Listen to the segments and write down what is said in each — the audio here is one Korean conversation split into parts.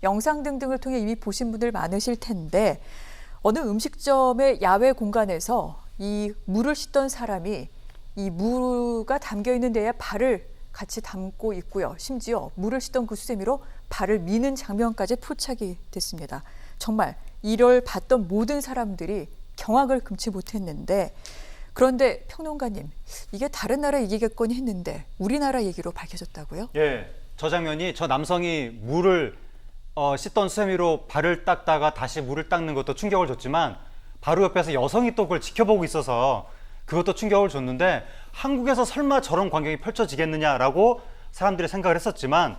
영상 등등을 통해 이미 보신 분들 많으실 텐데 어느 음식점의 야외 공간에서 이 물을 씻던 사람이 이 무가 담겨 있는 데에 발을 같이 담고 있고요. 심지어 물을 씻던 그 수세미로 발을 미는 장면까지 포착이 됐습니다. 정말 이를 봤던 모든 사람들이 경악을 금치 못했는데 그런데 평론가님, 이게 다른 나라 얘기겠거니 했는데 우리나라 얘기로 밝혀졌다고요? 예, 저 장면이 저 남성이 물을 씻던 수세미로 발을 닦다가 다시 물을 닦는 것도 충격을 줬지만 바로 옆에서 여성이 또 그걸 지켜보고 있어서 그것도 충격을 줬는데 한국에서 설마 저런 광경이 펼쳐지겠느냐라고 사람들이 생각을 했었지만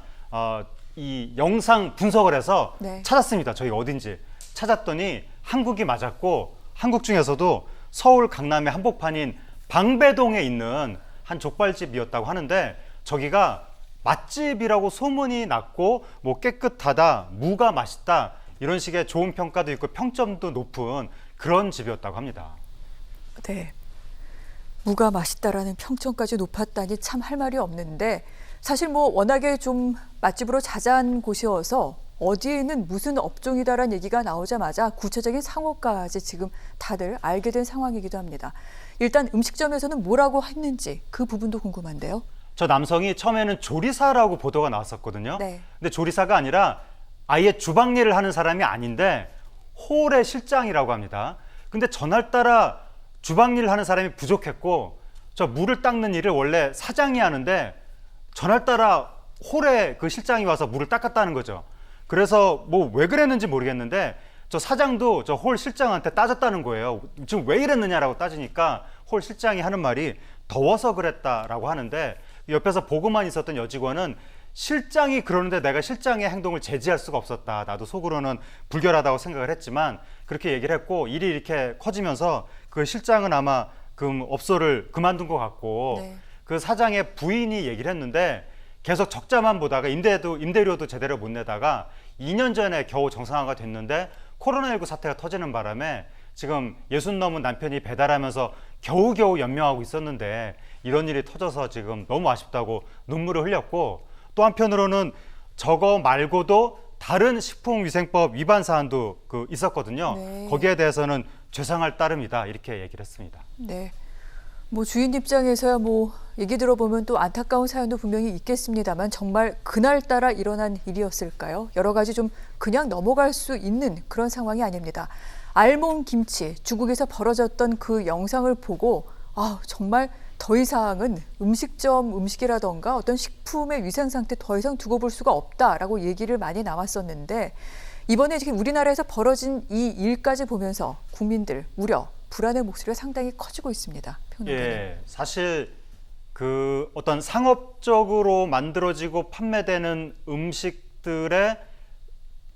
이 영상 분석을 해서 네. 찾았습니다. 저희가 어딘지 찾았더니 한국이 맞았고 한국 중에서도 서울 강남의 한복판인 방배동에 있는 한 족발집이었다고 하는데 저기가 맛집이라고 소문이 났고 뭐 깨끗하다, 무가 맛있다 이런 식의 좋은 평가도 있고 평점도 높은 그런 집이었다고 합니다. 네. 무가 맛있다라는 평점까지 높았다니 참 할 말이 없는데 사실 뭐 워낙에 좀 맛집으로 자자한 곳이어서 어디에 있는 무슨 업종이다라는 얘기가 나오자마자 구체적인 상호까지 지금 다들 알게 된 상황이기도 합니다. 일단 음식점에서는 뭐라고 했는지 그 부분도 궁금한데요. 저 남성이 처음에는 조리사라고 보도가 나왔었거든요. 네. 근데 조리사가 아니라 아예 주방 일을 하는 사람이 아닌데 홀의 실장이라고 합니다. 근데 전날따라 주방 일을 하는 사람이 부족했고 저 물을 닦는 일을 원래 사장이 하는데 전날따라 홀에 그 실장이 와서 물을 닦았다는 거죠. 그래서 뭐 왜 그랬는지 모르겠는데 저 사장도 저 홀 실장한테 따졌다는 거예요. 지금 왜 이랬느냐라고 따지니까 홀 실장이 하는 말이 더워서 그랬다라고 하는데 옆에서 보고만 있었던 여직원은 실장이 그러는데 내가 실장의 행동을 제지할 수가 없었다. 나도 속으로는 불결하다고 생각을 했지만 그렇게 얘기를 했고 일이 이렇게 커지면서 그 실장은 아마 그 업소를 그만둔 것 같고 네. 그 사장의 부인이 얘기를 했는데 계속 적자만 보다가 임대료도 제대로 못 내다가 2년 전에 겨우 정상화가 됐는데 코로나19 사태가 터지는 바람에 지금 60 넘은 남편이 배달하면서 겨우겨우 연명하고 있었는데 이런 일이 터져서 지금 너무 아쉽다고 눈물을 흘렸고 또 한편으로는 저거 말고도 다른 식품위생법 위반 사안도 있었거든요. 네. 거기에 대해서는 죄송할 따름이다 이렇게 얘기를 했습니다. 네. 뭐 주인 입장에서야 뭐 얘기 들어보면 또 안타까운 사연도 분명히 있겠습니다만 정말 그날따라 일어난 일이었을까요? 여러 가지 좀 그냥 넘어갈 수 있는 그런 상황이 아닙니다. 알몸 김치, 중국에서 벌어졌던 그 영상을 보고 정말 더 이상은 음식점 음식이라던가 어떤 식품의 위생 상태 더 이상 두고 볼 수가 없다라고 얘기를 많이 나왔었는데 이번에 지금 우리나라에서 벌어진 이 일까지 보면서 국민들 우려, 불안의 목소리가 상당히 커지고 있습니다. 평론가님. 예, 사실 그 어떤 상업적으로 만들어지고 판매되는 음식들의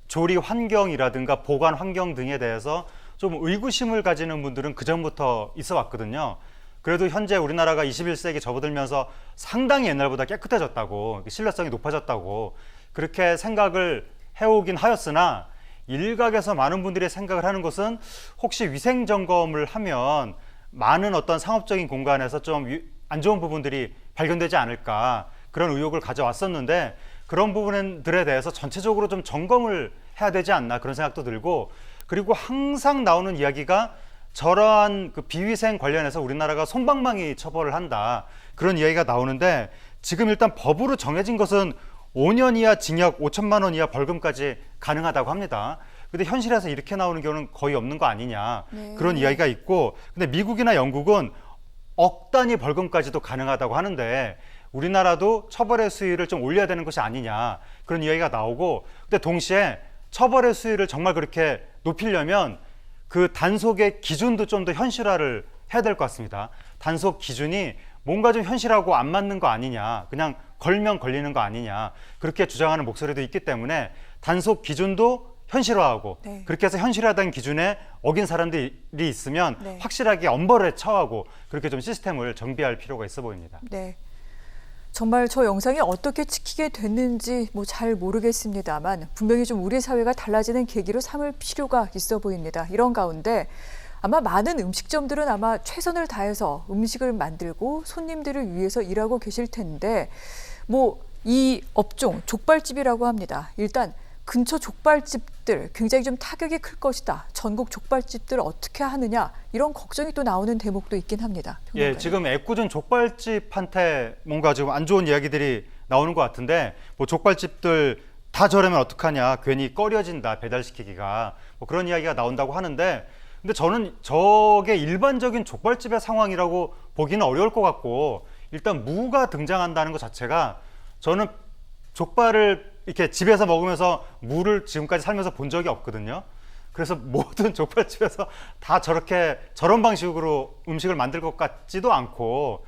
조리 환경이라든가 보관 환경 등에 대해서 좀 의구심을 가지는 분들은 그전부터 있어 왔거든요. 그래도 현재 우리나라가 21세기 접어들면서 상당히 옛날보다 깨끗해졌다고, 신뢰성이 높아졌다고 그렇게 생각을 해오긴 하였으나 일각에서 많은 분들이 생각을 하는 것은 혹시 위생 점검을 하면 많은 어떤 상업적인 공간에서 좀 안 좋은 부분들이 발견되지 않을까 그런 의혹을 가져왔었는데 그런 부분들에 대해서 전체적으로 좀 점검을 해야 되지 않나 그런 생각도 들고 그리고 항상 나오는 이야기가 저러한 그 비위생 관련해서 우리나라가 솜방망이 처벌을 한다 그런 이야기가 나오는데 지금 일단 법으로 정해진 것은 5년 이하 징역 5천만 원 이하 벌금까지 가능하다고 합니다. 근데 현실에서 이렇게 나오는 경우는 거의 없는 거 아니냐 그런 이야기가 있고 근데 미국이나 영국은 억 단위 벌금까지도 가능하다고 하는데 우리나라도 처벌의 수위를 좀 올려야 되는 것이 아니냐 그런 이야기가 나오고 근데 동시에 처벌의 수위를 정말 그렇게 높이려면 그 단속의 기준도 좀 더 현실화를 해야 될 것 같습니다. 단속 기준이 뭔가 좀 현실하고 안 맞는 거 아니냐 그냥 걸면 걸리는 거 아니냐 그렇게 주장하는 목소리도 있기 때문에 단속 기준도 현실화하고 네. 그렇게 해서 현실화된 기준에 어긴 사람들이 있으면 네. 확실하게 엄벌에 처하고 그렇게 좀 시스템을 정비할 필요가 있어 보입니다. 네. 정말 저 영상이 어떻게 찍히게 됐는지 뭐 잘 모르겠습니다만 분명히 좀 우리 사회가 달라지는 계기로 삼을 필요가 있어 보입니다. 이런 가운데 아마 많은 음식점들은 아마 최선을 다해서 음식을 만들고 손님들을 위해서 일하고 계실 텐데 뭐 이 업종 족발집이라고 합니다. 일단 근처 족발집들 굉장히 좀 타격이 클 것이다. 전국 족발집들 어떻게 하느냐 이런 걱정이 또 나오는 대목도 있긴 합니다. 예, 지금 애꿎은 족발집한테 뭔가 지금 안 좋은 이야기들이 나오는 것 같은데 뭐 족발집들 다 저러면 어떡하냐, 괜히 꺼려진다 배달시키기가 뭐 그런 이야기가 나온다고 하는데 근데 저는 저게 일반적인 족발집의 상황이라고 보기는 어려울 것 같고 일단 무가 등장한다는 것 자체가 저는 족발을 이렇게 집에서 먹으면서 무를 지금까지 살면서 본 적이 없거든요. 그래서 모든 족발집에서 다 저런 방식으로 음식을 만들 것 같지도 않고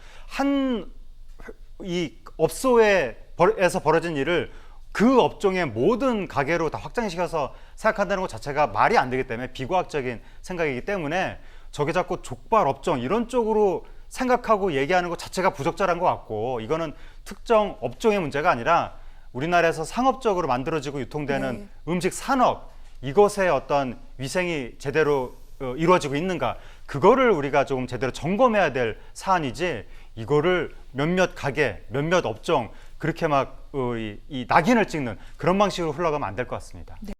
이 업소에서 벌어진 일을 그 업종의 모든 가게로 다 확장시켜서 생각한다는 것 자체가 말이 안 되기 때문에 비과학적인 생각이기 때문에 저게 자꾸 족발 업종 이런 쪽으로 생각하고 얘기하는 것 자체가 부적절한 것 같고 이거는 특정 업종의 문제가 아니라 우리나라에서 상업적으로 만들어지고 유통되는 음식 산업 이것의 어떤 위생이 제대로 이루어지고 있는가 그거를 우리가 조금 제대로 점검해야 될 사안이지 이거를 몇몇 가게, 몇몇 업종 그렇게 막 이 낙인을 찍는 그런 방식으로 흘러가면 안 될 것 같습니다. 네.